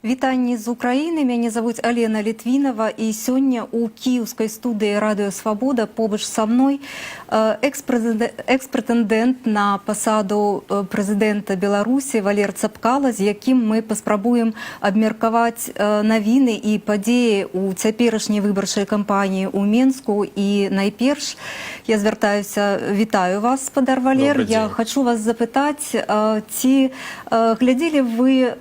Вітанні з України. Мяне зовут Алена Литвинова, і сёння у киевской студии Радио Свобода побач со мной экс-прэтэндэнт на пасаду прэзідэнта Беларусі Валер Цапкала, з якім мы паспрабуем абмеркаваць навіны і падзеі ў цяперашняй выбарчай кампаніі ў Менску. І найперш я звяртаюся, вітаю вас, спадар Валер. Я хочу вас запытаць, ці глядзелі вы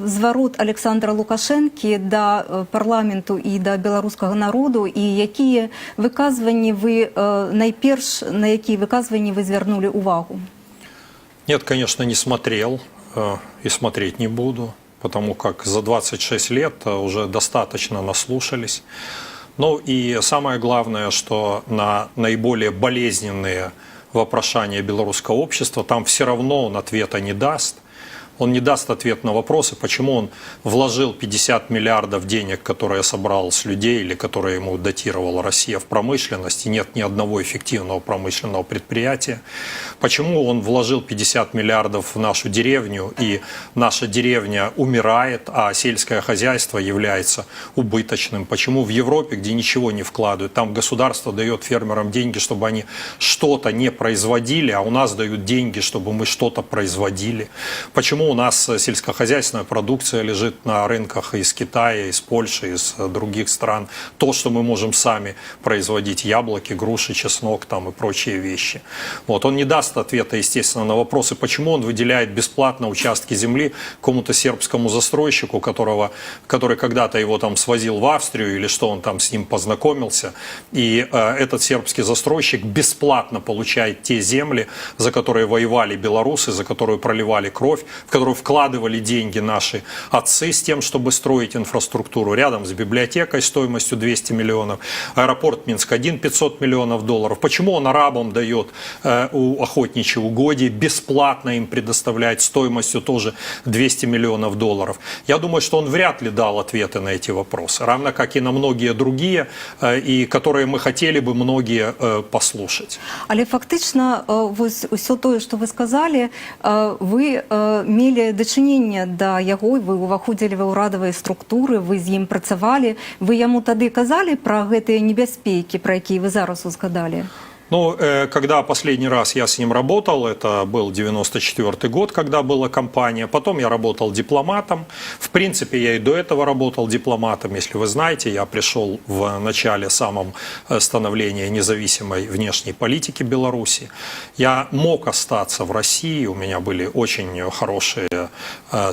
зварот Александра Лукашэнкі да парламенту і да беларускага народу, і якія выказванні вы найперш, на якія выказванні вы звярнулі увагу? Нет, конечно, не смотрел и смотреть не буду, потому как за 26 лет уже достаточно наслушались. Ну и самое главное, что на наиболее болезненные вопрошания белорусского общества там все равно он ответа не даст. Он не даст ответ на вопросы, почему он вложил 50 миллиардов денег, которые собрал с людей или которые ему датировала Россия в промышленность, и нет ни одного эффективного промышленного предприятия. Почему он вложил 50 миллиардов в нашу деревню, и наша деревня умирает, а сельское хозяйство является убыточным. Почему в Европе, где ничего не вкладывают, там государство дает фермерам деньги, чтобы они что-то не производили, а у нас дают деньги, чтобы мы что-то производили. Почему у нас сельскохозяйственная продукция лежит на рынках из Китая, из Польши, из других стран. То, что мы можем сами производить: яблоки, груши, чеснок там и прочие вещи. Вот. Он не даст ответа, естественно, на вопросы, почему он выделяет бесплатно участки земли какому-то сербскому застройщику, который когда-то его там свозил в Австрию, или что он там с ним познакомился. И этот сербский застройщик бесплатно получает те земли, за которые воевали белорусы, за которые проливали кровь, в которую вкладывали деньги наши отцы с тем, чтобы строить инфраструктуру. Рядом с библиотекой стоимостью 200 миллионов, аэропорт Минск-1 500 миллионов долларов. Почему он арабам дает охотничьи угодья, бесплатно им предоставляет стоимостью тоже 200 миллионов долларов? Я думаю, что он вряд ли дал ответы на эти вопросы, равно как и на многие другие, и которые мы хотели бы многие послушать. Але фактично, все то, что вы сказали, вы мелі дачынення да яго, вы ўваходзілі ва ўрадавыя структуры, вы з ім працавалі, вы яму тады казалі пра гэтыя небяспекі, пра якія вы зараз узгадалі? Ну, когда последний раз я с ним работал, это был 94 год, когда была кампания. Потом я работал дипломатом. В принципе, я и до этого работал дипломатом. Если вы знаете, я пришел в начале самом становления независимой внешней политики Беларуси. Я мог остаться в России, у меня были очень хорошие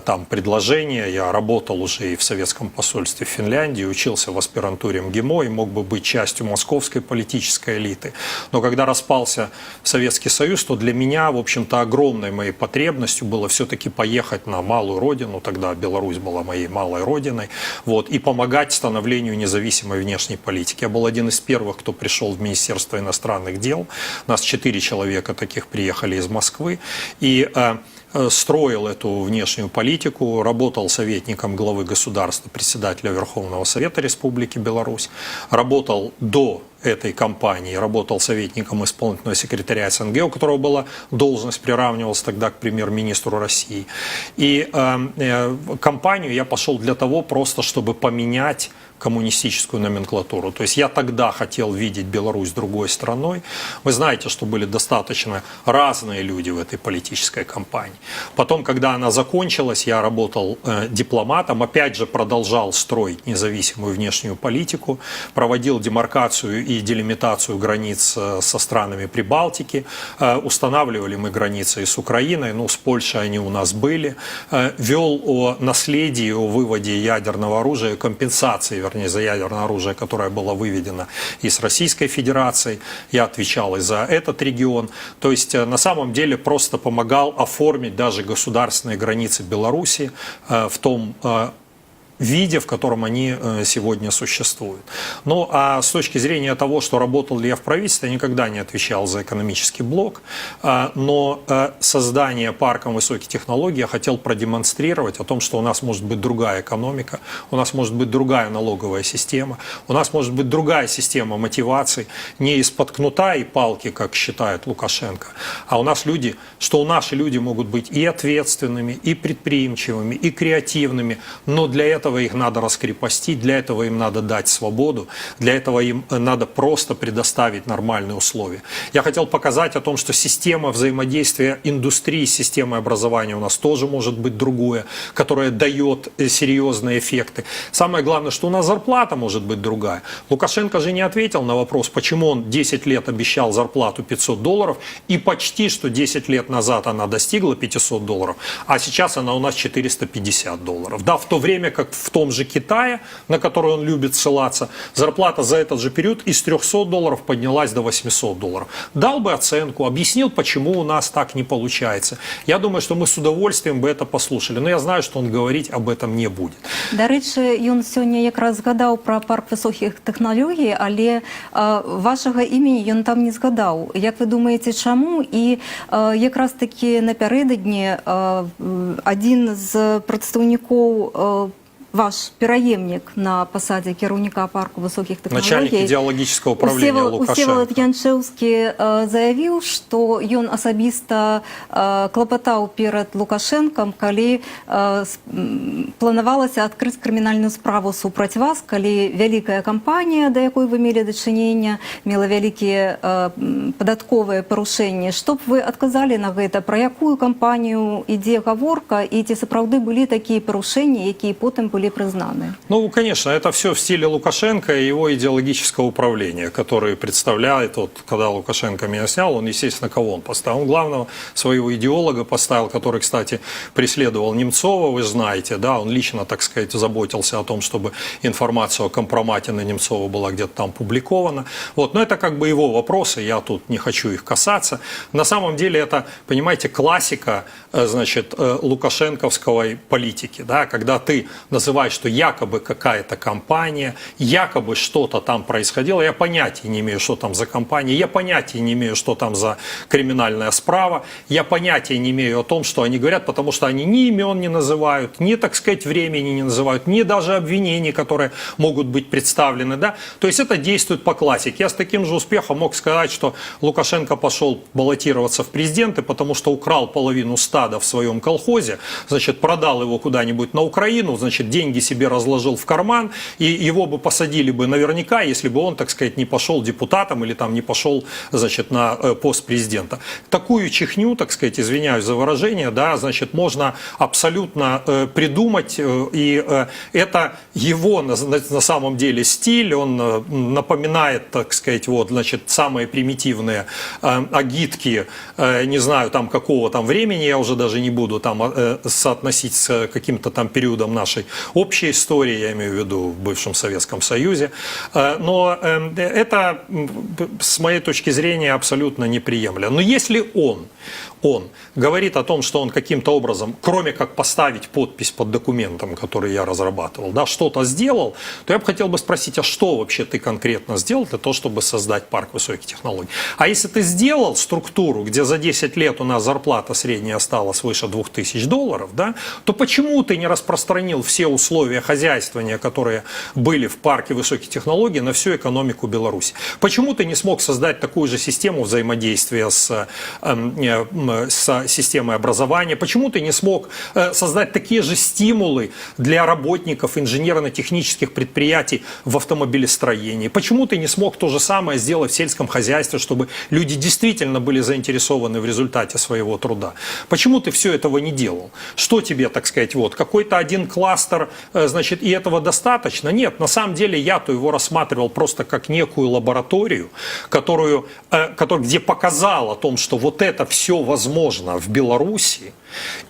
там предложения. Я работал уже и в советском посольстве в Финляндии, учился в аспирантуре МГИМО и мог бы быть частью московской политической элиты. Но когда распался Советский Союз, то для меня, в общем-то, огромной моей потребностью было все-таки поехать на малую родину, тогда Беларусь была моей малой родиной, вот, и помогать становлению независимой внешней политики. Я был один из первых, кто пришел в Министерство иностранных дел. Нас 4 человека таких приехали из Москвы. И строил эту внешнюю политику, работал советником главы государства, председателя Верховного Совета Республики Беларусь, работал до этой кампании, работал советником исполнительного секретаря СНГ, у которого была должность, приравнивалась тогда к премьер-министру России. И кампанию я пошел для того просто, чтобы поменять коммунистическую номенклатуру. То есть я тогда хотел видеть Беларусь другой страной. Вы знаете, что были достаточно разные люди в этой политической кампании. Потом, когда она закончилась, я работал дипломатом, опять же продолжал строить независимую внешнюю политику, проводил демаркацию и делимитацию границ со странами Прибалтики, устанавливали мы границы и с Украиной, ну, с Польшей они у нас были, вел о наследии, о выводе ядерного оружия, компенсации, вернее, за ядерное оружие, которое было выведено из Российской Федерации. Я отвечал и за этот регион. То есть, на самом деле, просто помогал оформить даже государственные границы Беларуси в том виде, в котором они сегодня существуют. Ну, а с точки зрения того, что работал ли я в правительстве, я никогда не отвечал за экономический блок, но создание парка высоких технологий я хотел продемонстрировать о том, что у нас может быть другая экономика, у нас может быть другая налоговая система, у нас может быть другая система мотиваций, не из-под кнута и палки, как считает Лукашенко, а у нас люди, что наши люди могут быть и ответственными, и предприимчивыми, и креативными, но для этого их надо раскрепостить, для этого им надо дать свободу, для этого им надо просто предоставить нормальные условия. Я хотел показать о том, что система взаимодействия индустрии с системой образования у нас тоже может быть другое, которое дает серьезные эффекты. Самое главное, что у нас зарплата может быть другая. Лукашенко же не ответил на вопрос, почему он 10 лет обещал зарплату $500, и почти что 10 лет назад она достигла $500, а сейчас она у нас $450. Да, в то время как в том же Китае, на который он любит ссылаться, зарплата за этот же период из $300 поднялась до $800. Дал бы оценку, объяснил, почему у нас так не получается. Я думаю, что мы с удовольствием бы это послушали, но я знаю, что он говорить об этом не будет. До речі, ён сьогодні якраз згадав про парк високих технологій, але вашого імені ён там не згадав. Як ви думаєте, чому? І якраз таки напередодні один з представників ваш пераемник на посаде кіраўніка парку высоких технологий, начальник идеологического управления Лукашенко, Всеволод Янчэўскі заявіў, што ён асабіста клапатаў перад Лукашэнкам, калі планавалася адкрыць крымінальную справу супраць вас, калі вялікая кампанія, да якой вы мелі дачынення, мела вялікія падатковыя парушэнні. Што б вы адказалі на гэта? Пра якую кампанію ідзе гаворка, і ці сапраўды былі такія парушэнні, якія потым были признаны? Ну, конечно, это все в стиле Лукашенко и его идеологического управления, который представляет, вот, когда Лукашенко меня снял, он, естественно, кого он поставил? Он главного своего идеолога поставил, который, кстати, преследовал Немцова, вы знаете, да, он лично, так сказать, заботился о том, чтобы информация о компромате на Немцова была где-то там публикована. Вот, но это как бы его вопросы, я тут не хочу их касаться. На самом деле это, понимаете, классика, значит, лукашенковской политики, да, когда ты называешь, что якобы какая-то компания, якобы что-то там происходило, я понятия не имею, что там за компания, я понятия не имею, что там за криминальная справа, я понятия не имею о том, что они говорят, потому что они ни имен не называют, ни, так сказать, времени не называют, ни даже обвинений, которые могут быть представлены, да, то есть это действует по классике. Я с таким же успехом мог сказать, что Лукашенко пошел баллотироваться в президенты, потому что украл половину стада в своем колхозе, значит, продал его куда-нибудь на Украину, значит, деньги себе разложил в карман, и его бы посадили бы наверняка, если бы он, так сказать, не пошел депутатом или там не пошел, значит, на пост президента. Такую чехню, так сказать, извиняюсь за выражение, да, значит, можно абсолютно придумать, и это его на самом деле стиль, он напоминает, так сказать, вот, значит, самые примитивные агитки, не знаю, там, какого там времени, я уже даже не буду там соотносить с каким-то там периодом нашей общей истории, я имею в виду в бывшем Советском Союзе, но это, с моей точки зрения, абсолютно неприемлемо. Но если он говорит о том, что он каким-то образом, кроме как поставить подпись под документом, который я разрабатывал, да, что-то сделал, то я бы хотел бы спросить, а что вообще ты конкретно сделал для того, чтобы создать парк высоких технологий? А если ты сделал структуру, где за 10 лет у нас зарплата средняя осталась выше $2000, да, то почему ты не распространил все условия хозяйствования, которые были в парке высоких технологий, на всю экономику Беларуси? Почему ты не смог создать такую же систему взаимодействия с системой образования? Почему ты не смог создать такие же стимулы для работников инженерно-технических предприятий в автомобилестроении? Почему ты не смог то же самое сделать в сельском хозяйстве, чтобы люди действительно были заинтересованы в результате своего труда? Почему ты все этого не делал? Что тебе, так сказать, вот какой-то один кластер, значит, и этого достаточно? Нет, на самом деле я-то его рассматривал просто как некую лабораторию, где показал о том, что вот это все возможно в Беларуси.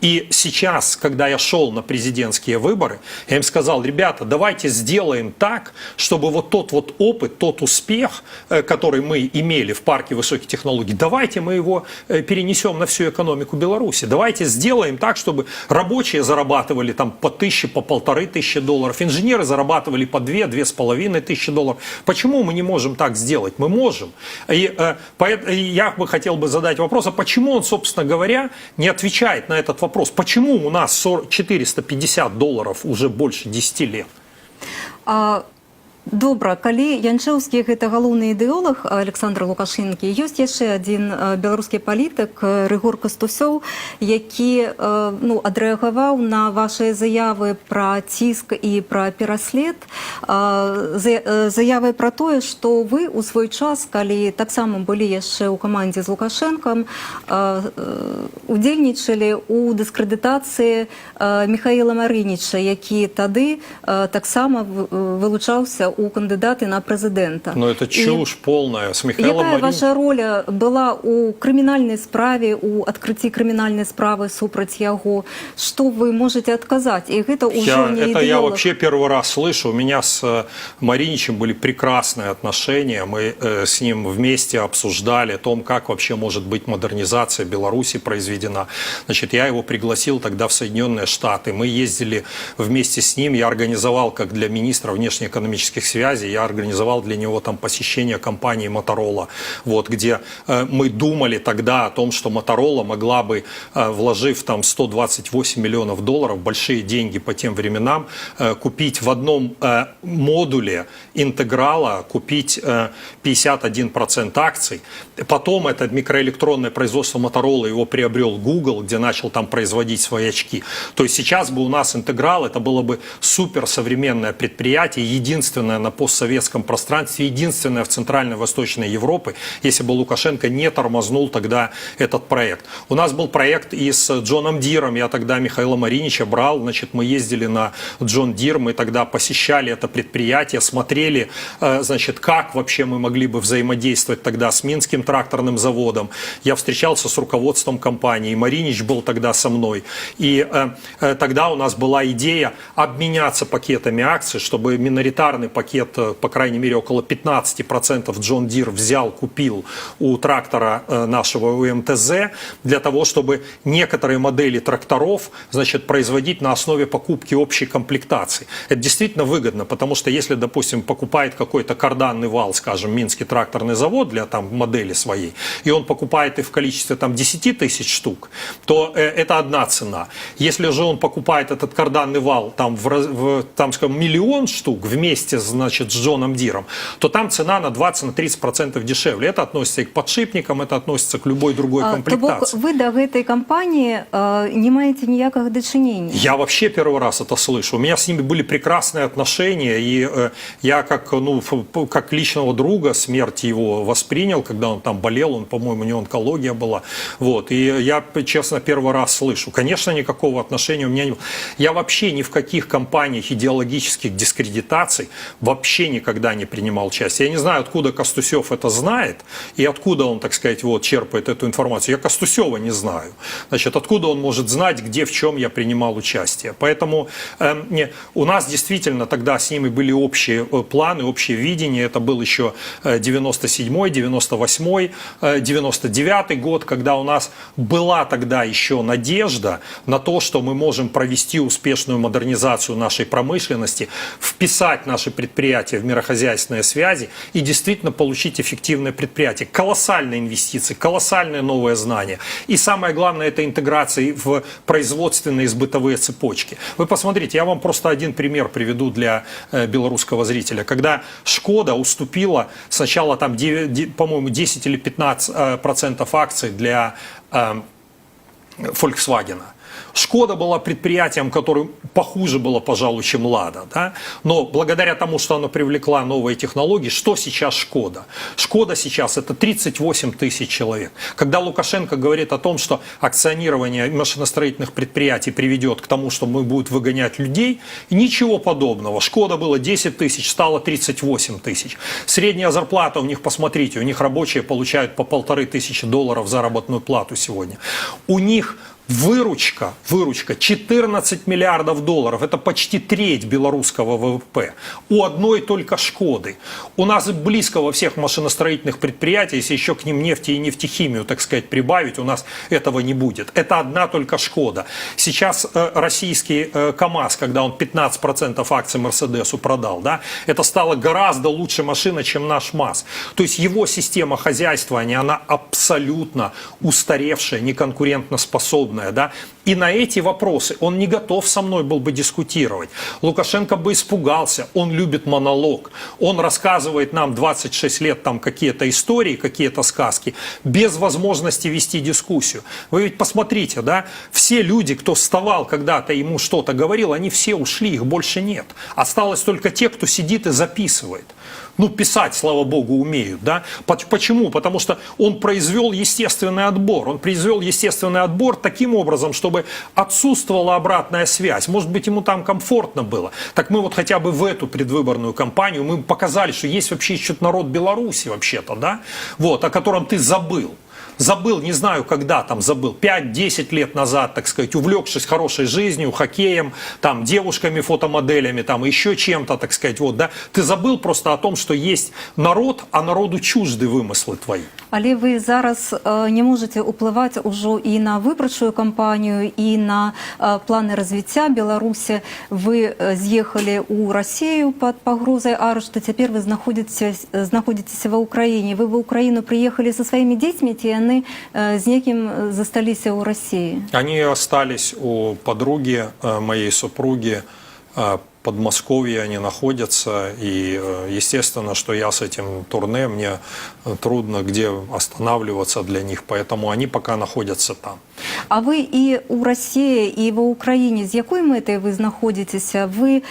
И сейчас, когда я шел на президентские выборы, я им сказал: ребята, давайте сделаем так, чтобы вот тот вот опыт, тот успех, который мы имели в парке высоких технологий, давайте мы его перенесем на всю экономику Беларуси. Давайте сделаем так, чтобы рабочие зарабатывали там по 1000, по $1500. Инженеры зарабатывали по 2-2500 долларов. Почему мы не можем так сделать? Мы можем. И я бы хотел бы задать вопрос, а почему он, собственно говоря, не отвечает на этот вопрос? Почему у нас $450 уже больше 10 лет? Добра, калі Янчэўскі гэта галоўны ідэолог Александра Лукашэнкі, ёсць яшчэ адзін беларускі палітык Рыгор Кастусёў, які адрэагаваў на ваши заявы пра ціск і пра пераслед, заявы пра тое, што вы ў свой час, калі таксама былі яшчэ ў камандзе з Лукашэнкам, удзельнічалі ў дыскрэдытацыі Михаіла Марыніча, які тады таксама вылучаўся у кандидаты на президента. Но это чушь полная. С Михаилом Какая ваша роль была у криминальной справе, у открытии криминальной справы супраць яго? Что вы можете отказать? И это уже не идеолог. Я вообще первый раз слышу. У меня с Мариничем были прекрасные отношения. Мы с ним вместе обсуждали о том, как вообще может быть модернизация Беларуси произведена. Значит, я его пригласил тогда в Соединенные Штаты. Мы ездили вместе с ним. Я организовал, как для министра внешнеэкономических связей, я организовал для него там посещение компании Motorola, вот, где мы думали тогда о том, что Motorola могла бы, вложив там $128 миллионов, большие деньги по тем временам, купить в одном модуле интеграла, купить 51% акций. Потом это микроэлектронное производство Motorola, его приобрел Google, где начал там производить свои очки. То есть сейчас бы у нас интеграл, это было бы суперсовременное предприятие, единственное на постсоветском пространстве, единственное в Центральной и Восточной Европе, если бы Лукашенко не тормознул тогда этот проект. У нас был проект и с Джоном Диром, я тогда Михаила Маринича брал, значит, мы ездили на Джон Дир, мы тогда посещали это предприятие, смотрели, значит, как вообще мы могли бы взаимодействовать тогда с Минским тракторным заводом. Я встречался с руководством компании, Маринич был тогда со мной, и тогда у нас была идея обменяться пакетами акций, чтобы миноритарный пакет, по крайней мере, около 15% Джон Дир взял, купил у трактора нашего УМТЗ, для того, чтобы некоторые модели тракторов, значит, производить на основе покупки общей комплектации. Это действительно выгодно, потому что если, допустим, покупает какой-то карданный вал, скажем, Минский тракторный завод для там модели своей, и он покупает их в количестве там 10 тысяч штук, то это одна цена. Если же он покупает этот карданный вал там, там скажем, 1 000 000 штук вместе, значит, с Джоном Диром, то там цена на 20-30% дешевле. Это относится и к подшипникам, это относится к любой другой комплектации. То бок вы до этой компании не маете никаких дочинений? Я вообще первый раз это слышу. У меня с ними были прекрасные отношения, и я как личного друга смерть его воспринял, когда он там болел, он, по-моему, у него онкология была. Вот. И я, честно, первый раз слышу. Конечно, никакого отношения у меня не было. Я вообще ни в каких компаниях идеологических дискредитаций вообще никогда не принимал участие. Я не знаю, откуда Кастусев это знает и откуда он, так сказать, вот, черпает эту информацию. Я Кастусева не знаю. Значит, откуда он может знать, где, в чем я принимал участие. Поэтому у нас действительно тогда с ними были общие планы, общее видение. Это был еще 97-й, 98-й, 99-й год, когда у нас была тогда еще надежда на то, что мы можем провести успешную модернизацию нашей промышленности, вписать наши предприятия в мирохозяйственные связи и действительно получить эффективное предприятие. Колоссальные инвестиции, колоссальные новые знания. И самое главное, это интеграция в производственные и бытовые цепочки. Вы посмотрите, я вам просто один пример приведу для белорусского зрителя. Когда Шкода уступила сначала там, по-моему, 10 или 15% акций для Volkswagen. Шкода была предприятием, которое похуже было, пожалуй, чем Лада. Да? Но благодаря тому, что она привлекла новые технологии, что сейчас Шкода? Шкода сейчас это 38 тысяч человек. Когда Лукашенко говорит о том, что акционирование машиностроительных предприятий приведет к тому, что мы будут выгонять людей, ничего подобного. Шкода было 10 тысяч, стало 38 тысяч. Средняя зарплата у них, посмотрите, у них рабочие получают по $1500 заработную плату сегодня. У них выручка 14 миллиардов долларов, это почти треть белорусского ВВП. У одной только Шкоды. У нас близко во всех машиностроительных предприятиях, если еще к ним нефти и нефтехимию, так сказать, прибавить, у нас этого не будет. Это одна только Шкода. Сейчас российский КАМАЗ, когда он 15% акций Мерседесу продал, да, это стало гораздо лучше машина, чем наш МАЗ. То есть его система хозяйствования, она абсолютно устаревшая, неконкурентоспособная, да, и на эти вопросы он не готов со мной был бы дискутировать. Лукашенко бы испугался, он любит монолог, он рассказывает нам 26 лет там какие-то истории, какие-то сказки, без возможности вести дискуссию. Вы ведь посмотрите, да, все люди, кто вставал когда-то ему что-то говорил, они все ушли, их больше нет. Осталось только те, кто сидит и записывает. Ну, писать, слава богу, умеют, да? Почему? Потому что он произвел естественный отбор. Он произвел естественный отбор таким образом, чтобы отсутствовала обратная связь. Может быть, ему там комфортно было. Так мы вот хотя бы в эту предвыборную кампанию мы показали, что есть вообще еще народ Беларуси вообще-то, да? Вот, о котором ты забыл. Забыл, не знаю, когда там забыл, 5-10 лет назад, так сказать, увлекшись хорошей жизнью, хоккеем, там, девушками, фотомоделями, там, еще чем-то, так сказать, вот, да. Ты забыл просто о том, что есть народ, а народу чужды вымыслы твои. Але ви зараз не можете впливати уже і на виборчу кампанію, і на плани розвиття Білорусі. Ви з'їхали у Росію під погрозою арешту, тепер ви знаходитесь в Україні. Ви в Україну приїхали зі своїми дітьми, ті вони з яким засталися у Росії? Они остались у подруги моей супруги, в Подмосковье они находятся, и естественно, что я с этим турне, мне трудно где останавливаться для них, поэтому они пока находятся там. А ви і у Росії, і в Україні, з якою метою ви знаходитеся? Ви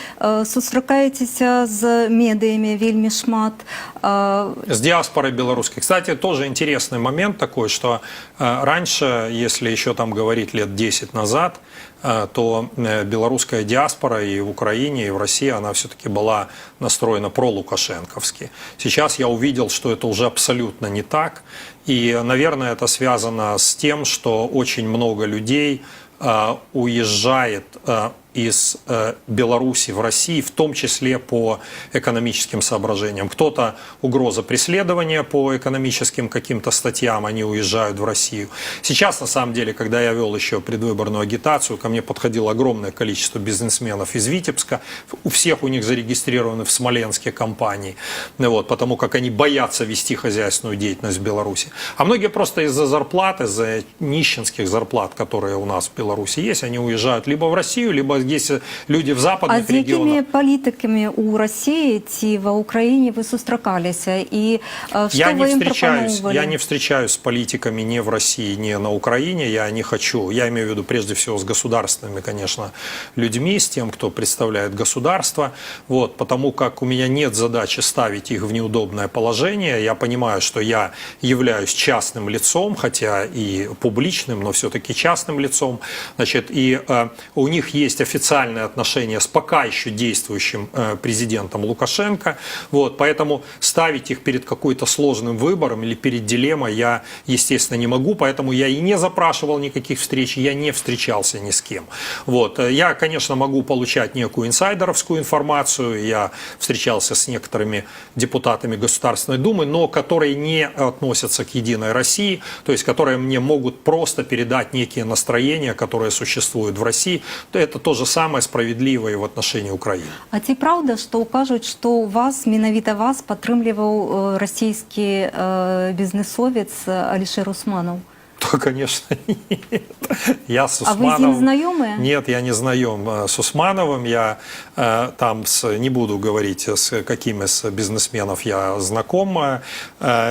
зустрічаєтеся з медіями вельми шмат? С диаспорой белорусской. Кстати, тоже интересный момент такой, что раньше, если еще там говорить лет 10 назад, то белорусская диаспора и в Украине, и в России, она все-таки была настроена пролукашенковски. Сейчас я увидел, что это уже абсолютно не так. И, наверное, это связано с тем, что очень много людей уезжает из Беларуси в Россию, в том числе по экономическим соображениям. Кто-то угроза преследования по экономическим каким-то статьям, они уезжают в Россию. Сейчас, на самом деле, когда я вел еще предвыборную агитацию, ко мне подходило огромное количество бизнесменов из Витебска, у всех у них зарегистрированы в Смоленске компании, вот, потому как они боятся вести хозяйственную деятельность в Беларуси. А многие просто из-за зарплат, из-за нищенских зарплат, которые у нас в Беларуси есть, они уезжают либо в Россию, либо есть люди в западных регионах. А з якими політиками у Росії ці в Україні ви зустрічалися? І що ви їм пропонували? Я не встречаюсь с политиками ни в России, ни на Украине. Я не хочу. Я имею в виду прежде всего с государственными, конечно, людьми, с тем, кто представляет государство. Вот, потому как у меня нет задачи ставить их в неудобное положение. Я понимаю, что я являюсь частным лицом, хотя и публичным, но все-таки частным лицом. Значит, и у них есть официальные отношения с пока еще действующим президентом Лукашенко. Вот, поэтому ставить их перед какой-то сложным выбором или перед дилеммой я, естественно, не могу. Поэтому я и не запрашивал никаких встреч, я не встречался ни с кем. Вот. Я, конечно, могу получать некую инсайдеровскую информацию. Я встречался с некоторыми депутатами Государственной Думы, но которые не относятся к «Единой России», то есть которые мне могут просто передать некие настроения, которые существуют в России. Это то же самое справедливое в отношении Украины. А ці правда, що кажуть, що вас, менавіта вас, підтримував російський бізнесовець Алішер Усманов? То, конечно, нет. Я с А Усмановым... вы с ним знакомы? Нет, я не знаком с Усмановым. Я там не буду говорить, с какими с бизнесменов я знаком,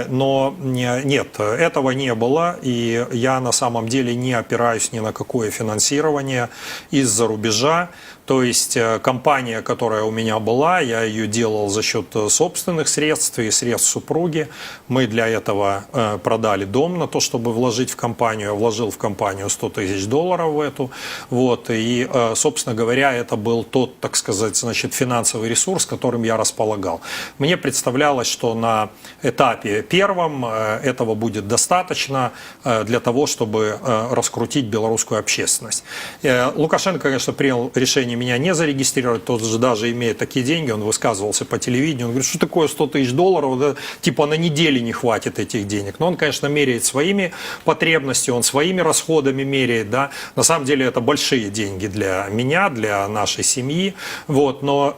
но нет, этого не было. И я на самом деле не опираюсь ни на какое финансирование из-за рубежа, То есть компания, которая у меня была, я ее делал за счет собственных средств и средств супруги. Мы для этого продали дом на то, чтобы вложить в компанию. Я вложил в компанию $100 000 в эту. Вот. И, собственно говоря, это был тот, так сказать, значит, финансовый ресурс, которым я располагал. Мне представлялось, что на этапе первом этого будет достаточно для того, чтобы раскрутить белорусскую общественность. Лукашенко, конечно, принял решение меня не зарегистрировать, тот же даже имея такие деньги, он высказывался по телевидению, он говорит, что такое $100 000, да, типа на неделю не хватит этих денег. Но он, конечно, меряет своими потребностями, он своими расходами меряет, да. На самом деле это большие деньги для меня, для нашей семьи, вот. Но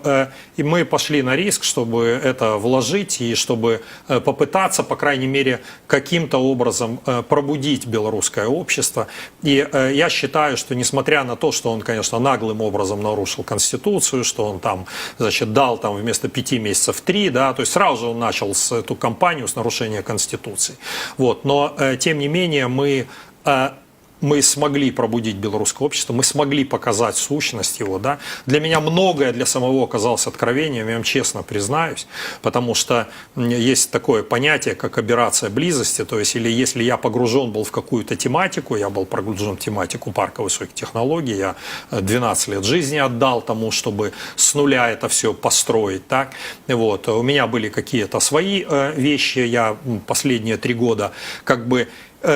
и мы пошли на риск, чтобы это вложить и чтобы попытаться, по крайней мере, каким-то образом пробудить белорусское общество. И я считаю, что несмотря на то, что он, конечно, наглым образом нарушил Конституцию, что он там, значит, дал там вместо 5 месяцев 3, да, то есть сразу же он начал эту кампанию с нарушения Конституции. Вот. Но, тем не менее, мы смогли пробудить белорусское общество, мы смогли показать сущность его. Да? Для меня многое для самого оказалось откровением, я вам честно признаюсь, потому что есть такое понятие, как операция близости, то есть или если я погружен был в какую-то тематику, я был погружен в тематику парка высоких технологий, я 12 лет жизни отдал тому, чтобы с нуля это все построить. Так? Вот. У меня были какие-то свои вещи, я последние 3 года как бы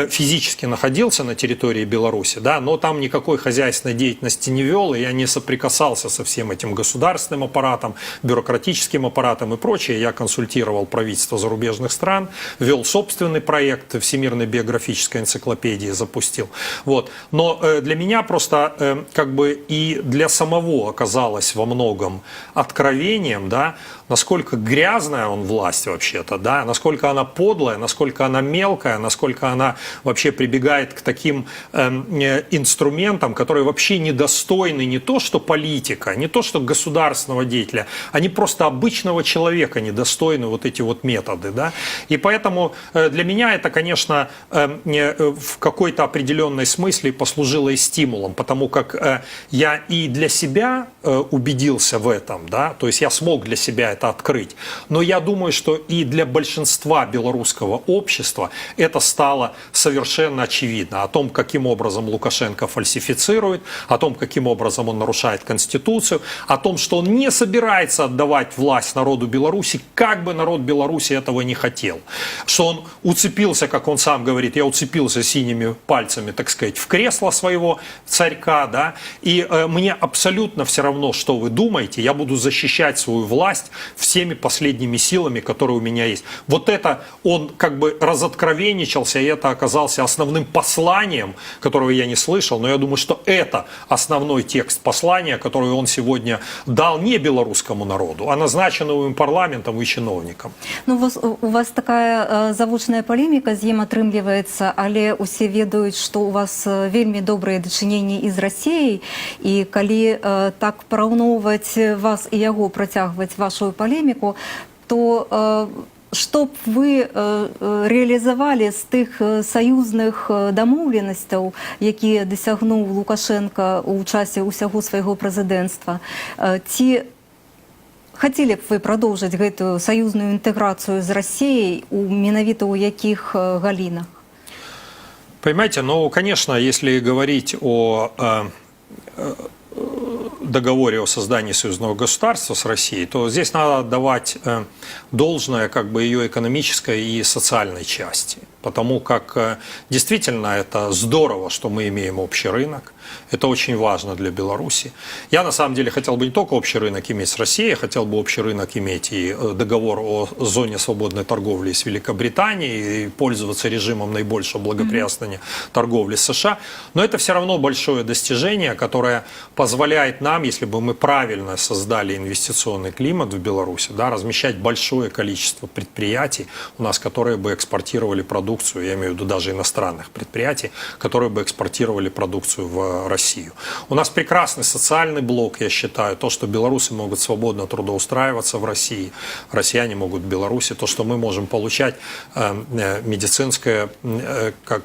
физически находился на территории Беларуси, да, но там никакой хозяйственной деятельности не вел, и я не соприкасался со всем этим государственным аппаратом, бюрократическим аппаратом и прочее. Я консультировал правительство зарубежных стран, вел собственный проект Всемирной биографической энциклопедии, запустил. Вот. Но для меня просто как бы и для самого оказалось во многом откровением, да, насколько грязная он власть вообще-то, да, насколько она подлая, насколько она мелкая, насколько она вообще прибегает к таким инструментам, которые вообще недостойны не то что политика, не то что государственного деятеля, они просто обычного человека недостойны вот эти вот методы. Да? И поэтому для меня это, конечно, в какой-то определенной смысле послужило и стимулом, потому как я и для себя убедился в этом, да? То есть я смог для себя это открыть, но я думаю, что и для большинства белорусского общества это стало совершенно очевидно о том, каким образом Лукашенко фальсифицирует, о том, каким образом он нарушает Конституцию, о том, что он не собирается отдавать власть народу Беларуси, как бы народ Беларуси этого не хотел. Что он уцепился, как он сам говорит, я уцепился синими пальцами, так сказать, в кресло своего царька, да, и мне абсолютно все равно, что вы думаете, я буду защищать свою власть всеми последними силами, которые у меня есть. Вот это он как бы разоткровенничался, и это оказался основным посланием, которого я не слышал, но я думаю, что это основной текст послания, который он сегодня дал не белорусскому народу, а назначенному им парламентом и чиновникам. Ну, у вас такая завучная полеміка з ім атрымліваецца, але усе ведаюць, што у вас вельмі добрыя дачыненні з Расіяй, і калі так параўноўваць вас і яго, працягваць вашу полеміку, то што б вы рэалізавалі з тых саюзных дамоўленасцяў, якія дасягнуў Лукашенко ў часе ўсяго свайго прэзідэнцтва? Ці хацелі б вы продолжить гэтую саюзную интеграцию с Россией менавіта ў якіх галінах? Понимаете, ну, конечно, если говорить о договоре о создании союзного государства с Россией, то здесь надо давать должное как бы ее экономической и социальной части. Потому как действительно это здорово, что мы имеем общий рынок. Это очень важно для Беларуси. Я на самом деле хотел бы не только общий рынок иметь с Россией, я хотел бы общий рынок иметь и договор о зоне свободной торговли с Великобританией, и пользоваться режимом наибольшего благоприятствования торговли с США. Но это все равно большое достижение, которое позволяет нам, если бы мы правильно создали инвестиционный климат в Беларуси, да, размещать большое количество предприятий у нас, которые бы экспортировали продукты продукцию, я имею в виду даже иностранных предприятий, которые бы экспортировали продукцию в Россию. У нас прекрасный социальный блок, я считаю, то, что белорусы могут свободно трудоустраиваться в России, россияне могут в Беларуси, то, что мы можем получать медицинское как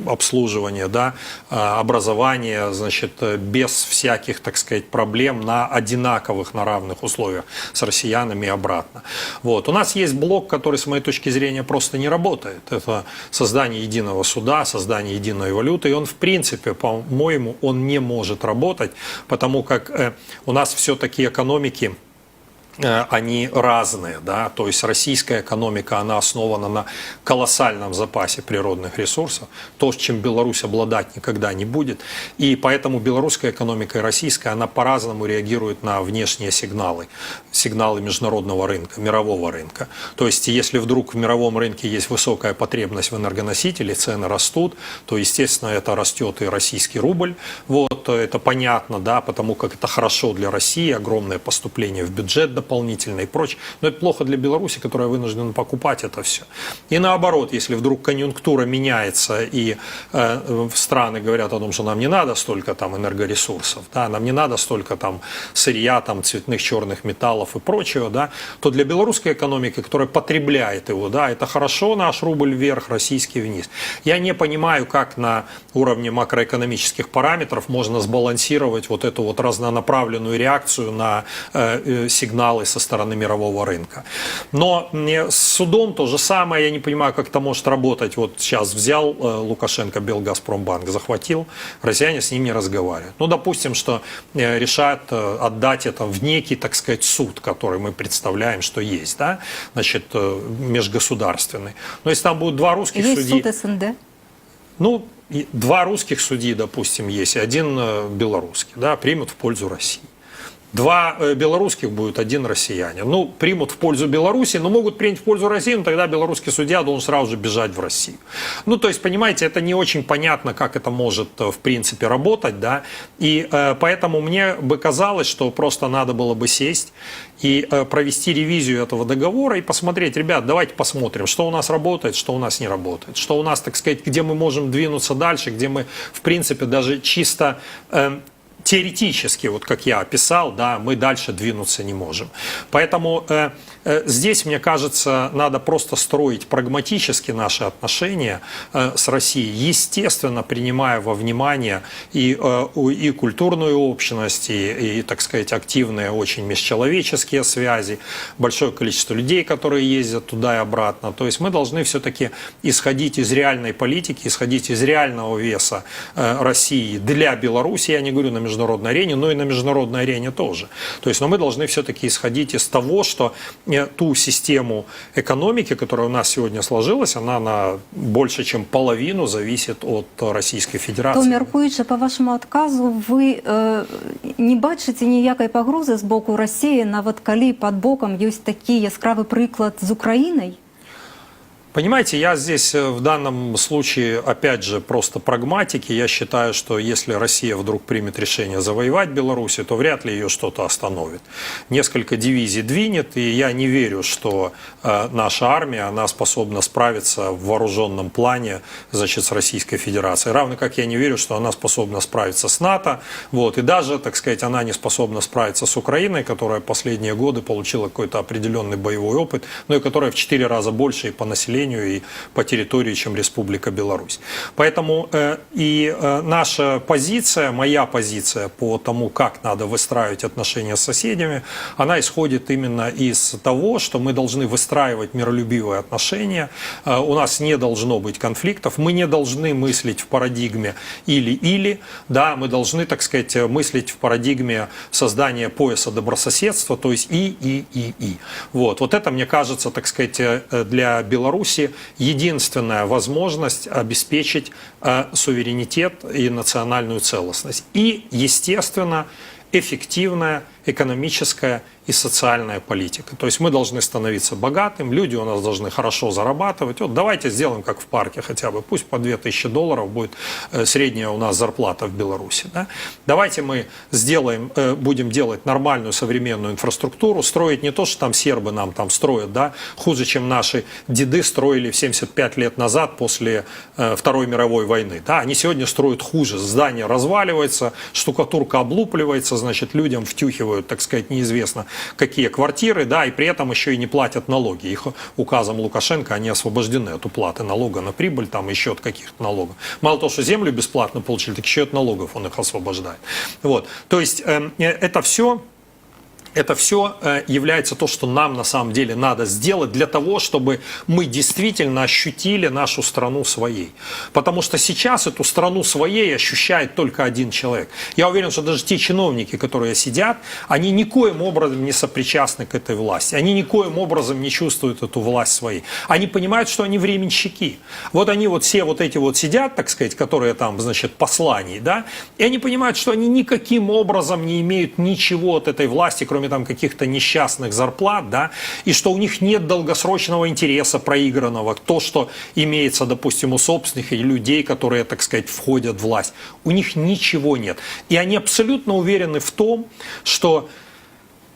обслуживание, да, образование, значит, без всяких, так сказать, проблем на одинаковых, на равных условиях с россиянами и обратно. Вот. У нас есть блок, который, с моей точки зрения, просто не работает. Это создание единого суда, создание единой валюты, и он, в принципе, по-моему, он не может работать, потому как у нас все-таки экономики, они разные, да, то есть российская экономика, она основана на колоссальном запасе природных ресурсов, то, чем Беларусь обладать никогда не будет, и поэтому белорусская экономика и российская, она по-разному реагирует на внешние сигналы, сигналы международного рынка, мирового рынка. То есть, если вдруг в мировом рынке есть высокая потребность в энергоносителе, цены растут, то, естественно, это растет и российский рубль, вот, это понятно, да, потому как это хорошо для России, огромное поступление в бюджет дополнительно и прочее. Но это плохо для Беларуси, которая вынуждена покупать это все. И наоборот, если вдруг конъюнктура меняется и страны говорят о том, что нам не надо столько там энергоресурсов, да, нам не надо столько там сырья, там цветных черных металлов и прочего, да, то для белорусской экономики, которая потребляет его, да, это хорошо, наш рубль вверх, российский вниз. Я не понимаю, как на уровне макроэкономических параметров можно сбалансировать вот эту вот разнонаправленную реакцию на сигналы со стороны мирового рынка. Но с судом то же самое, я не понимаю, как это может работать. Вот сейчас взял Лукашенко Белгазпромбанк, захватил, россияне с ним не разговаривают. Ну, допустим, что решат отдать это в некий, так сказать, суд, который мы представляем, что есть, да, значит, межгосударственный. Но если там будут два русских судьи... Есть суд СНД? Ну, два русских судьи, допустим, есть, и один белорусский, да, примут в пользу России. Два белорусских будет, один россиянин. Ну, примут в пользу Беларуси, но могут принять в пользу России, но тогда белорусский судья должен сразу же бежать в Россию. Ну, то есть, понимаете, это не очень понятно, как это может, в принципе, работать, да, и поэтому мне бы казалось, что просто надо было бы сесть и провести ревизию этого договора и посмотреть, ребят, давайте посмотрим, что у нас работает, что у нас не работает, что у нас, так сказать, где мы можем двинуться дальше, где мы, в принципе, даже чисто... теоретически, вот как я описал, да, мы дальше двинуться не можем. Поэтому здесь, мне кажется, надо просто строить прагматически наши отношения с Россией, естественно, принимая во внимание и культурную общность, и, так сказать, активные очень межчеловеческие связи, большое количество людей, которые ездят туда и обратно. То есть мы должны все-таки исходить из реальной политики, исходить из реального веса России для Беларуси, я не говорю на международной арене, но и на международной арене тоже. То есть, но мы должны все-таки исходить из того, что ту систему экономики, которая у нас сегодня сложилась, она на больше, чем половину зависит от Российской Федерации. То, мяркуючи по вашему отказу, вы не бачите ніякої погрози з боку Росії, навіть коли під боком є такий яскравий приклад з Україною? Понимаете, я здесь в данном случае, опять же, просто прагматики. Я считаю, что если Россия вдруг примет решение завоевать Белоруссию, то вряд ли ее что-то остановит. Несколько дивизий двинет, и я не верю, что наша армия, она способна справиться в вооруженном плане, значит, с Российской Федерацией. Равно как я не верю, что она способна справиться с НАТО. Вот, и даже, так сказать, она не способна справиться с Украиной, которая последние годы получила какой-то определенный боевой опыт, но и которая в 4 раза больше и по населению, и по территории, чем Республика Беларусь. Поэтому наша позиция, моя позиция по тому, как надо выстраивать отношения с соседями, она исходит именно из того, что мы должны выстраивать миролюбивые отношения, у нас не должно быть конфликтов, мы не должны мыслить в парадигме или-или, да, мы должны, так сказать, мыслить в парадигме создания пояса добрососедства, то есть и. Вот это, мне кажется, так сказать, для Беларуси единственная возможность обеспечить суверенитет и национальную целостность. И, естественно, эффективное экономическая и социальная политика. То есть мы должны становиться богатым, люди у нас должны хорошо зарабатывать. Вот давайте сделаем, как в парке хотя бы, пусть по $2000 будет средняя у нас зарплата в Беларуси. Да? Давайте мы будем делать нормальную современную инфраструктуру, строить не то, что там сербы нам там строят, да, хуже, чем наши деды строили в 75 лет назад после Второй мировой войны. Да? Они сегодня строят хуже, здание разваливается, штукатурка облупливается, значит, людям втюхивают, так сказать, неизвестно какие квартиры, да, и при этом еще и не платят налоги. Их указом Лукашенко они освобождены от уплаты налога на прибыль, там еще от каких-то налогов. Мало того, что землю бесплатно получили, так еще от налогов он их освобождает. Вот. То есть это все является то, что нам на самом деле надо сделать для того, чтобы мы действительно ощутили нашу страну своей. Потому что сейчас эту страну своей ощущает только один человек. Я уверен, что даже те чиновники, которые сидят, они никоим образом не сопричастны к этой власти. Они никоим образом не чувствуют эту власть своей. Они понимают, что они временщики. Вот они вот все вот эти вот сидят, так сказать, которые там, значит, посланий, да, и они понимают, что они никаким образом не имеют ничего от этой власти, кроме там каких-то несчастных зарплат, да, и что у них нет долгосрочного интереса проигранного, то, что имеется, допустим, у собственных людей, которые, так сказать, входят в власть. У них ничего нет. И они абсолютно уверены в том, что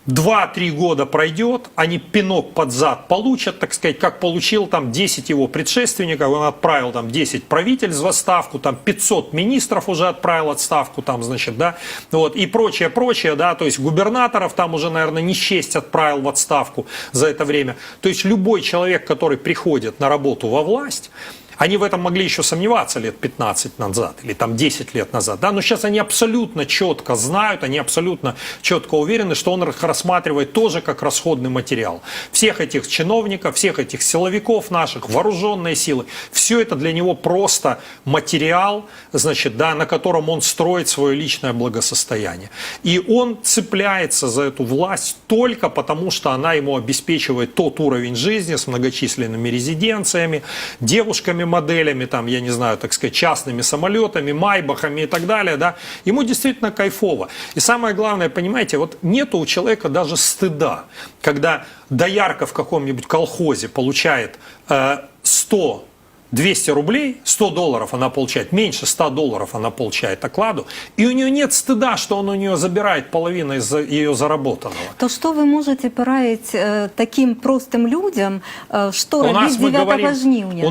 2-3 года пройдет, они пинок под зад получат, так сказать, как получил там 10 его предшественников, он отправил там 10 правительств в отставку, там 500 министров уже отправил в отставку, там, значит, да, вот, и прочее, да, то есть губернаторов там уже, наверное, не счесть отправил в отставку за это время. То есть любой человек, который приходит на работу во власть, они в этом могли еще сомневаться лет 15 назад или там 10 лет назад, да? Но сейчас они абсолютно четко знают, они абсолютно четко уверены, что он их рассматривает тоже как расходный материал. Всех этих чиновников, всех этих силовиков наших, вооруженные силы, все это для него просто материал, значит, да, на котором он строит свое личное благосостояние. И он цепляется за эту власть только потому, что она ему обеспечивает тот уровень жизни с многочисленными резиденциями, девушками, моделями, там, я не знаю, так сказать, частными самолетами, майбахами и так далее, да, ему действительно кайфово. И самое главное, понимаете, вот нету у человека даже стыда, когда доярка в каком-нибудь колхозе получает 200 рублей, $100 она получает, меньше $100 она получает окладу, и у нее нет стыда, что он у нее забирает половину из ее заработанного. То что вы можете порадить таким простым людям, что робить 9 жнивня? У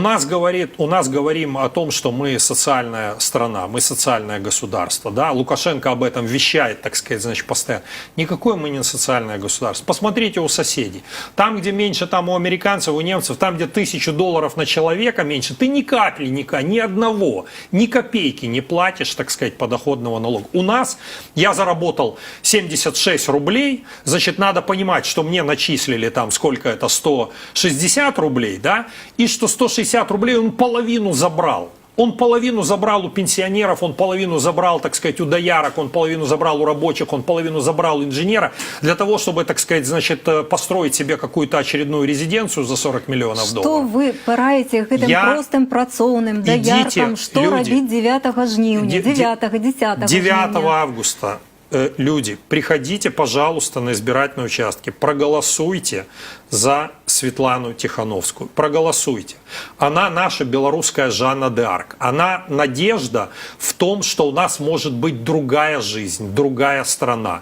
нас говорим о том, что мы социальная страна, мы социальное государство, да, Лукашенко об этом вещает, так сказать, значит, постоянно. Никакое мы не социальное государство. Посмотрите у соседей. Там, где меньше, там у американцев, у немцев, там, где $1000 на человека меньше, ты ни капли, ни одного, ни копейки не платишь, так сказать, подоходного налога. У нас я заработал 76 рублей, значит, надо понимать, что мне начислили там, сколько это, 160 рублей, да, и что 160 рублей он половину забрал. Он половину забрал у пенсионеров, он половину забрал, так сказать, у доярок, он половину забрал у рабочих, он половину забрал у инженера для того, чтобы, так сказать, значит, построить себе какую-то очередную резиденцию за 40 миллионов долларов. Что вы пораете этим простым працоўным дояркам, что робить 9 жнивня, 9-10 9 августа. Люди, приходите, пожалуйста, на избирательные участки, проголосуйте за Светлану Тихановскую, проголосуйте. Она наша белорусская Жанна д'Арк. Она надежда в том, что у нас может быть другая жизнь, другая страна.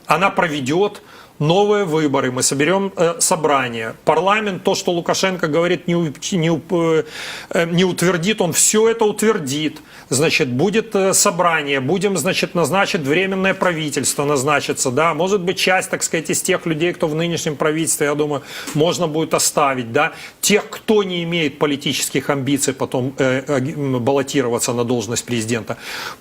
Она проведет новые выборы, мы соберем собрание. Парламент, то, что Лукашенко говорит, не утвердит, он все это утвердит. Значит, будет собрание, будем, значит, назначить временное правительство, назначится, да, может быть, часть, так сказать, из тех людей, кто в нынешнем правительстве, я думаю, можно будет оставить, да, тех, кто не имеет политических амбиций потом баллотироваться на должность президента.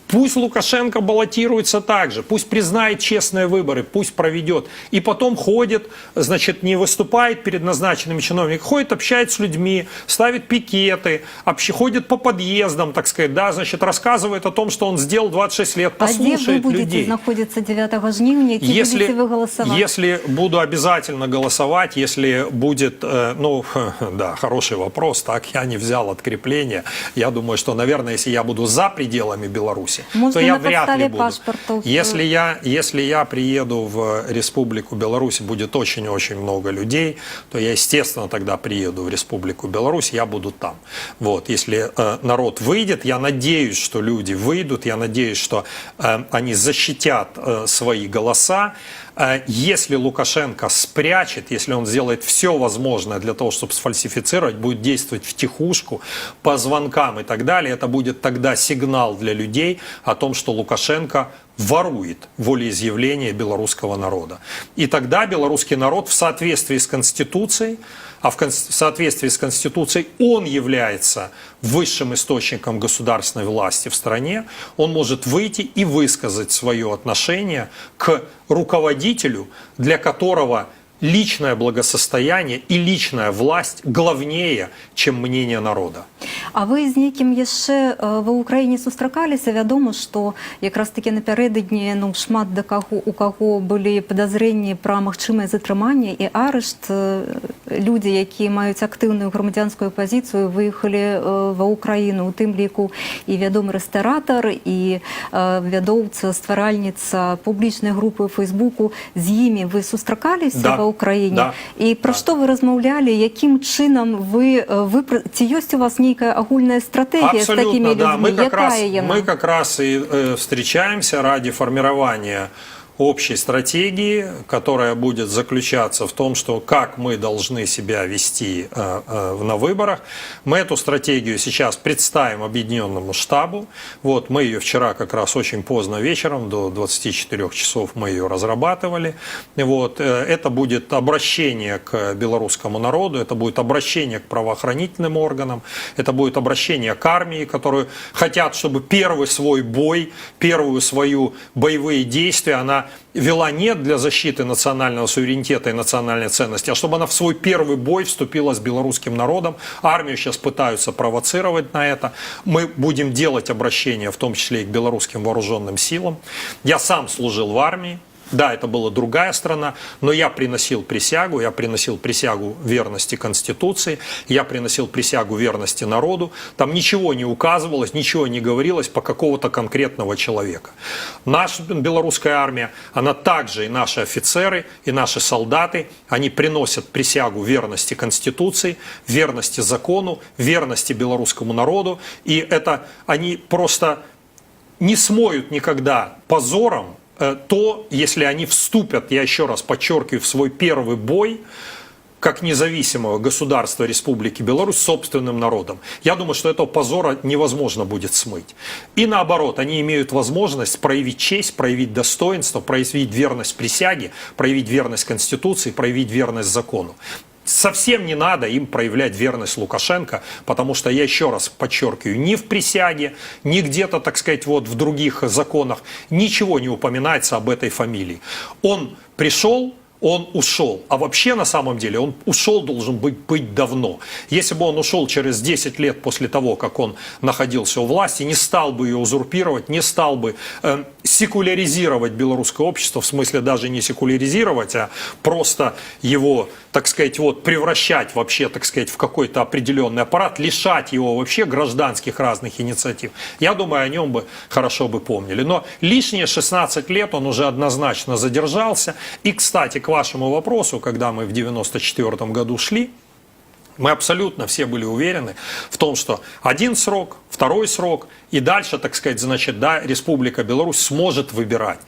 Пусть Лукашенко баллотируется также, пусть признает честные выборы, пусть проведет. И потом ходит, значит, не выступает перед назначенными чиновниками, ходит, общается с людьми, ставит пикеты, ходит по подъездам, так сказать, да, значит, рассказывает о том, что он сделал 26 лет, послушает А где вы будете людей. находиться 9 жнивня, ці будете вы голосовать? Если буду обязательно голосовать, если будет, ну, да, хороший вопрос, так, я не взял открепление. Я думаю, что, наверное, если я буду за пределами Беларуси, Можно то я на вряд ли подставе буду. паспортов. Если я приеду в Республику Беларусь, будет очень-очень много людей, то я, естественно, тогда приеду в Республику Беларусь, я буду там. Вот, если народ выйдет, я надеюсь, что люди выйдут, я надеюсь, что они защитят свои голоса. Если Лукашенко спрячет, если он сделает все возможное для того, чтобы сфальсифицировать, будет действовать втихушку, по звонкам и так далее, это будет тогда сигнал для людей о том, что Лукашенко ворует волеизъявление белорусского народа. И тогда белорусский народ в соответствии с Конституцией, а в соответствии с Конституцией он является высшим источником государственной власти в стране, он может выйти и высказать свое отношение к руководителю, для которого личное благосостояние и личная власть главнее, чем мнение народа. А ви з неким яшчэ ва ўкраіне сустракаліся? Вядома, што якраз такі напярэдадні шмат у каго былі падазрэнні пра магчымае затрыманне і арышт. Людзі, якія маюць актыўную грамадзянскую пазіцыю, выехалі ва ўкраіну, у тым ліку і вядомы рэстаратар, і вядоўца, стваральніца публічнай групы ў Фейсбуку. З імі вы сустракаліся ва ўкраіне? І пра што вы размаўлялі? Якім чынам ці ёсць у вас нейкая агульная стратегия с такими людьми? Мы как раз и встречаемся ради формирования общей стратегии, которая будет заключаться в том, что как мы должны себя вести на выборах. Мы эту стратегию сейчас представим Объединенному штабу. Вот, мы ее вчера как раз очень поздно вечером, до 24 часов мы ее разрабатывали. Вот, это будет обращение к белорусскому народу, это будет обращение к правоохранительным органам, это будет обращение к армии, которые хотят, чтобы первый свой бой, первую свою боевые действия она вела не для защиты национального суверенитета и национальной ценности, а чтобы она в свой первый бой вступила с белорусским народом. Армию сейчас пытаются провоцировать на это. Мы будем делать обращения, в том числе и к белорусским вооруженным силам. Я сам служил в армии. Да, это была другая страна, но я приносил присягу верности Конституции, я приносил присягу верности народу. Там ничего не указывалось, ничего не говорилось по какого-то конкретного человека. Наша белорусская армия, она также и наши офицеры, и наши солдаты, они приносят присягу верности Конституции, верности закону, верности белорусскому народу. И это они просто не смоют никогда позором то, если они вступят, я еще раз подчеркиваю, в свой первый бой как независимого государства Республики Беларусь с собственным народом. Я думаю, что этого позора невозможно будет смыть. И наоборот, они имеют возможность проявить честь, проявить достоинство, проявить верность присяге, проявить верность Конституции, проявить верность закону. Совсем не надо им проявлять верность Лукашенко, потому что, я еще раз подчеркиваю, ни в присяге, ни где-то, так сказать, вот в других законах ничего не упоминается об этой фамилии. Он пришел, он ушел. А вообще, на самом деле, он ушел должен быть давно. Если бы он ушел через 10 лет после того, как он находился у власти, не стал бы ее узурпировать, не стал бы секуляризировать белорусское общество, в смысле даже не секуляризировать, а просто его, так сказать, вот, превращать вообще, так сказать, в какой-то определенный аппарат, лишать его вообще гражданских разных инициатив. Я думаю, о нем бы хорошо бы помнили. Но лишние 16 лет он уже однозначно задержался. И, кстати, к вашему вопросу, когда мы в 1994 году шли, мы абсолютно все были уверены в том, что один срок, второй срок, и дальше, так сказать, значит, да, Республика Беларусь сможет выбирать.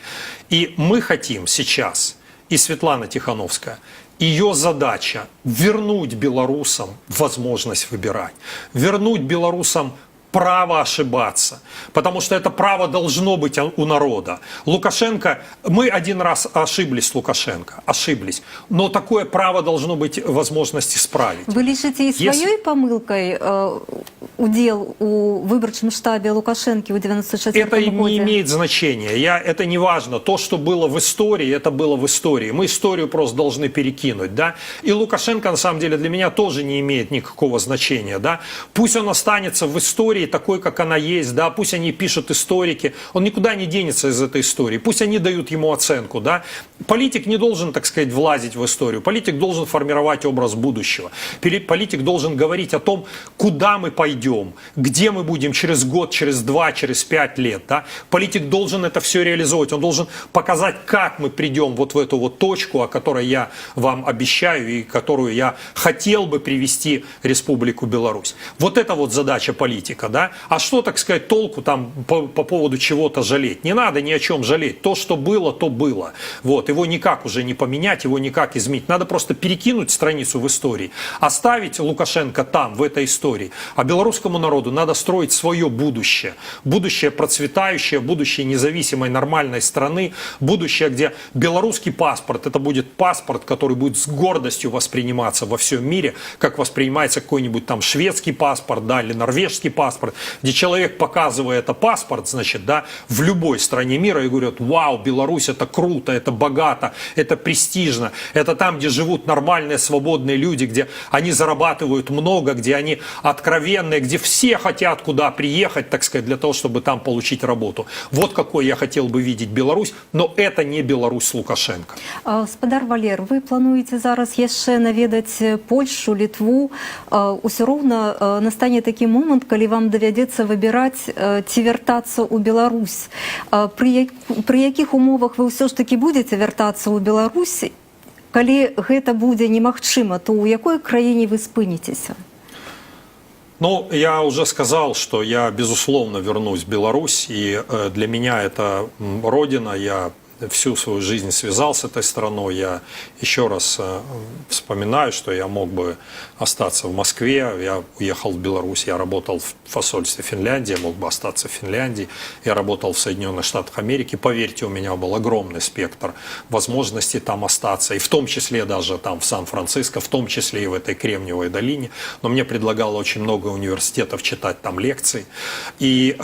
И мы хотим сейчас, и Светлана Тихановская, ее задача вернуть белорусам возможность выбирать, вернуть белорусам право ошибаться, потому что это право должно быть у народа. Лукашенко, мы один раз ошиблись с Лукашенко, но такое право должно быть возможность исправить. Вы лічыце і сваёй памылкай удел у выбарчым штабе Лукашенко у 94 Это году? не имеет значения. Это не важно. То, что было в истории, это было в истории. Мы историю просто должны перекинуть. Да? И Лукашенко, на самом деле, для меня тоже не имеет никакого значения. Да? Пусть он останется в истории такой, как она есть. Да? Пусть они пишут историки. Он никуда не денется из этой истории. Пусть они дают ему оценку. Да? Политик не должен, так сказать, влазить в историю. Политик должен формировать образ будущего. Политик должен говорить о том, куда мы пойдем, где мы будем через год, через 2, через 5 лет. Да? Политик должен это все реализовать. Он должен показать, как мы придем вот в эту вот точку, о которой я вам обещаю и которую я хотел бы привести Республику Беларусь. Вот это вот задача политика. Да? А что, так сказать, толку там по поводу чего-то жалеть? Не надо ни о чем жалеть. То, что было, то было. Вот. Его никак уже не поменять, его никак изменить. Надо просто перекинуть страницу в истории, оставить Лукашенко там, в этой истории. А белорусскому народу надо строить свое будущее. Будущее процветающее, будущее независимой нормальной страны, будущее, где белорусский паспорт, это будет паспорт, который будет с гордостью восприниматься во всем мире, как воспринимается какой-нибудь там шведский паспорт, да, или норвежский паспорт, где человек, показывая это паспорт, значит, да, в любой стране мира и говорят: вау, Беларусь, это круто, это богато, это престижно, это там, где живут нормальные, свободные люди, где они зарабатывают много, где они откровенные, где все хотят куда приехать, так сказать, для того, чтобы там получить работу. Вот какой я хотел бы видеть Беларусь, но это не Беларусь с Лукашенко. Спадар Валер, вы плануеце зараз яшчэ наведаць Польшу, Літву. Усё роўна настане такі момант, калі вам давядзецца выбіраць, ці вяртацца ў Беларусь. Пры якіх умовах вы ўсё ж такі будзеце вяртацца ў Беларусь? Калі гэта будзе немагчыма, то ў якой краіне вы спыніцеся? Ну, я уже сказал, что я, безусловно, вернусь в Беларусь, и для меня это родина, я всю свою жизнь связал с этой страной. Я еще раз вспоминаю, что я мог бы остаться в Москве, я уехал в Беларусь, я работал в посольстве Финляндии, я мог бы остаться в Финляндии, я работал в Соединенных Штатах Америки. Поверьте, у меня был огромный спектр возможностей там остаться, и в том числе даже там в Сан-Франциско, в том числе и в этой Кремниевой долине. Но мне предлагало очень много университетов читать там лекции. И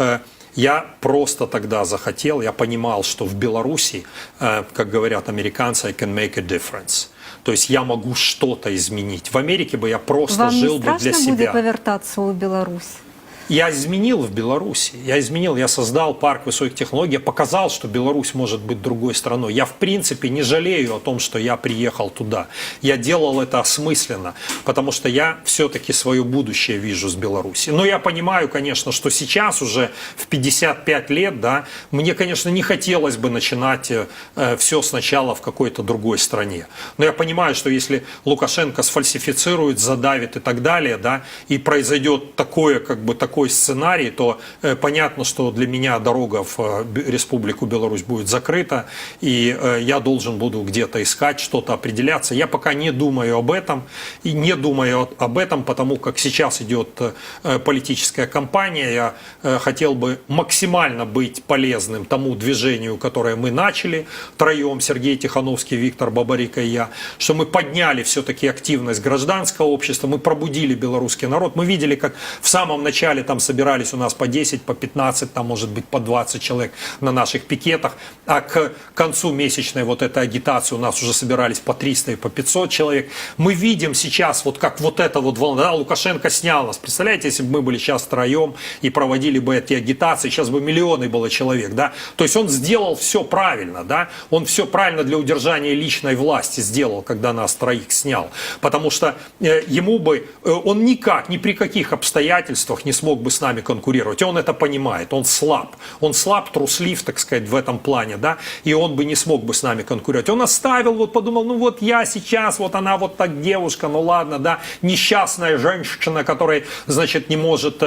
я просто тогда захотел, я понимал, что в Беларуси, как говорят американцы, I can make a difference. То есть я могу что-то изменить. В Америке бы я просто жил бы для себя. Вам не страшно будет повертаться в Беларусь? Я изменил в Беларуси, я создал парк высоких технологий, я показал, что Беларусь может быть другой страной. Я в принципе не жалею о том, что я приехал туда. Я делал это осмысленно, потому что я все-таки свое будущее вижу с Беларуси. Но я понимаю, конечно, что сейчас уже в 55 лет, да, мне, конечно, не хотелось бы начинать все сначала в какой-то другой стране. Но я понимаю, что если Лукашенко сфальсифицирует, задавит и так далее, да, и произойдет такой сценарий, то понятно, что для меня дорога в Республику Беларусь будет закрыта, и я должен буду где-то искать, что-то определяться. Я пока не думаю об этом, и не думаю об этом, потому как сейчас идет политическая кампания. Я хотел бы максимально быть полезным тому движению, которое мы начали троем, Сергей Тихановский, Виктор Бабарика и я, что мы подняли все-таки активность гражданского общества, мы пробудили белорусский народ. Мы видели, как в самом начале там собирались у нас по 10, по 15, там может быть по 20 человек на наших пикетах, а к концу месячной вот этой агитации у нас уже собирались по 300 и по 500 человек. Мы видим сейчас, вот как вот эта вот волна, да, Лукашенко снял нас. Представляете, если бы мы были сейчас втроем и проводили бы эти агитации, сейчас бы миллионы было человек, да. То есть он сделал все правильно, да. Он все правильно для удержания личной власти сделал, когда нас троих снял. Потому что ему бы, он никак, ни при каких обстоятельствах не смог бы с нами конкурировать. И он это понимает, он слаб, труслив, так сказать, в этом плане, да, и он бы не смог бы с нами конкурировать. Он оставил, вот подумал, ну вот я сейчас, вот она вот так девушка, ну ладно, да, несчастная женщина, которая, значит, не может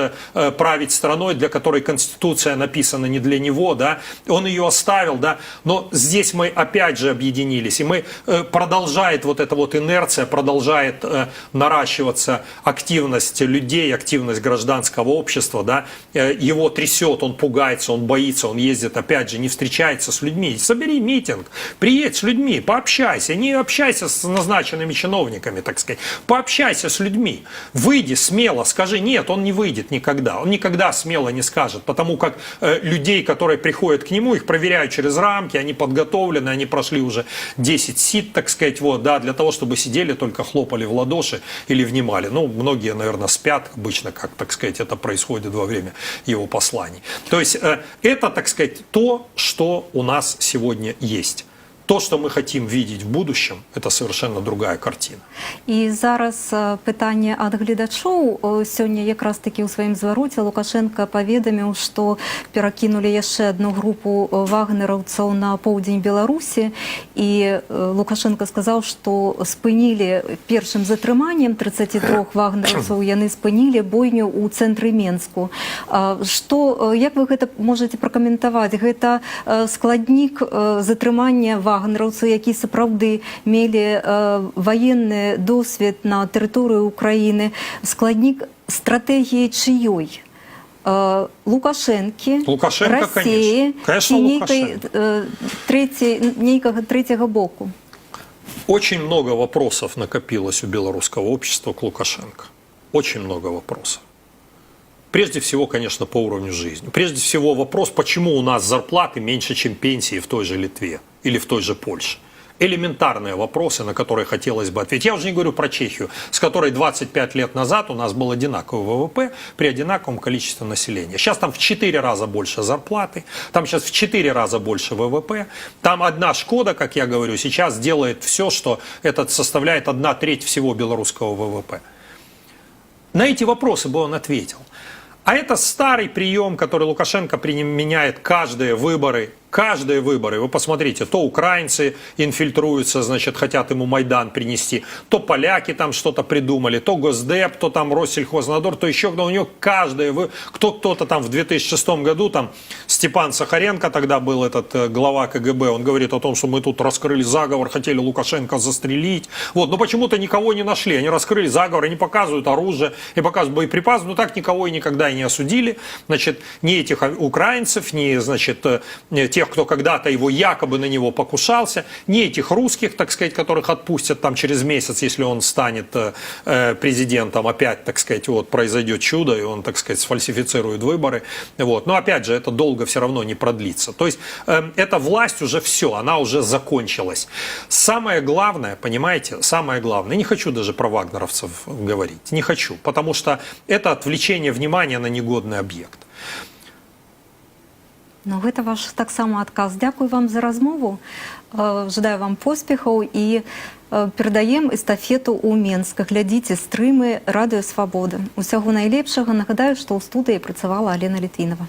править страной, для которой Конституция написана не для него, да, он ее оставил, да, но здесь мы опять же объединились, и мы продолжает вот эта вот инерция, продолжает наращиваться активность людей, активность гражданского общества, да, его трясет, он пугается, он боится, он ездит, опять же, не встречается с людьми. Собери митинг, приедь с людьми, пообщайся, не общайся с назначенными чиновниками, так сказать, пообщайся с людьми, выйди смело, скажи, нет, он не выйдет никогда, он никогда смело не скажет, потому как людей, которые приходят к нему, их проверяют через рамки, они подготовлены, они прошли уже 10 сит, так сказать, вот, да, для того, чтобы сидели, только хлопали в ладоши или внимали. Ну, многие, наверное, спят обычно, как, так сказать, это происходит во время его посланий. То есть это, так сказать, то, что у нас сегодня есть. То, что мы хотим видеть в будущем, это совершенно другая картина. І зараз питання від глядачів. Сьогодні якраз таки у своїм звороті Лукашенко повідомив, що перекинули ще одну групу вагнерівців на південь Білорусі. І Лукашенко сказав, що спинили першим затриманням 33 вагнерівців, вони спинили бойню у центрі Мінську. Як ви це можете прокоментувати? Це складник затримання вагнерівців, які справді мали воєнний досвід на території України, складник стратегії чиєї? Лукашенко, Росії чи ніякого третього боку? Очень много вопросов накопилось у белорусского общества к Лукашенко. Очень много вопросов. Прежде всего, конечно, по уровню жизни. Прежде всего вопрос, почему у нас зарплаты меньше, чем пенсии в той же Литве или в той же Польше. Элементарные вопросы, на которые хотелось бы ответить. Я уже не говорю про Чехию, с которой 25 лет назад у нас был одинаковый ВВП при одинаковом количестве населения. Сейчас там в 4 раза больше зарплаты, там сейчас в 4 раза больше ВВП. Там одна Шкода, как я говорю, сейчас делает все, что это составляет 1/3 всего белорусского ВВП. На эти вопросы бы он ответил. А это старый прием, который Лукашенко применяет каждые выборы. Каждые выборы, вы посмотрите, то украинцы инфильтруются, значит, хотят ему Майдан принести, то поляки там что-то придумали, то Госдеп, то там Россельхознадзор, то еще кто у него кто-то там в 2006 году, там Степан Сахаренко тогда был этот глава КГБ, он говорит о том, что мы тут раскрыли заговор, хотели Лукашенко застрелить, вот, но почему-то никого не нашли, они раскрыли заговор, они показывают оружие, и показывают боеприпасы, но так никого и никогда и не осудили, значит, ни этих украинцев, ни, значит, тех, кто когда-то его якобы на него покушался, не этих русских, так сказать, которых отпустят там через месяц, если он станет президентом, опять, так сказать, вот произойдет чудо, и он, так сказать, сфальсифицирует выборы. Вот. Но опять же, это долго все равно не продлится. То есть эта власть уже все, она уже закончилась. Самое главное, понимаете, самое главное, не хочу даже про вагнеровцев говорить, не хочу, потому что это отвлечение внимания на негодный объект. Ну, гэта ваш таксама адказ. Дякую вам за размову. Жадаю вам поспехаў і перадаем эстафету ў Менск. Глядзіце стрымы Радыё Свабода. Усяго найлепшага. Нагадаю, што ў студыі працавала Алена Літвінова.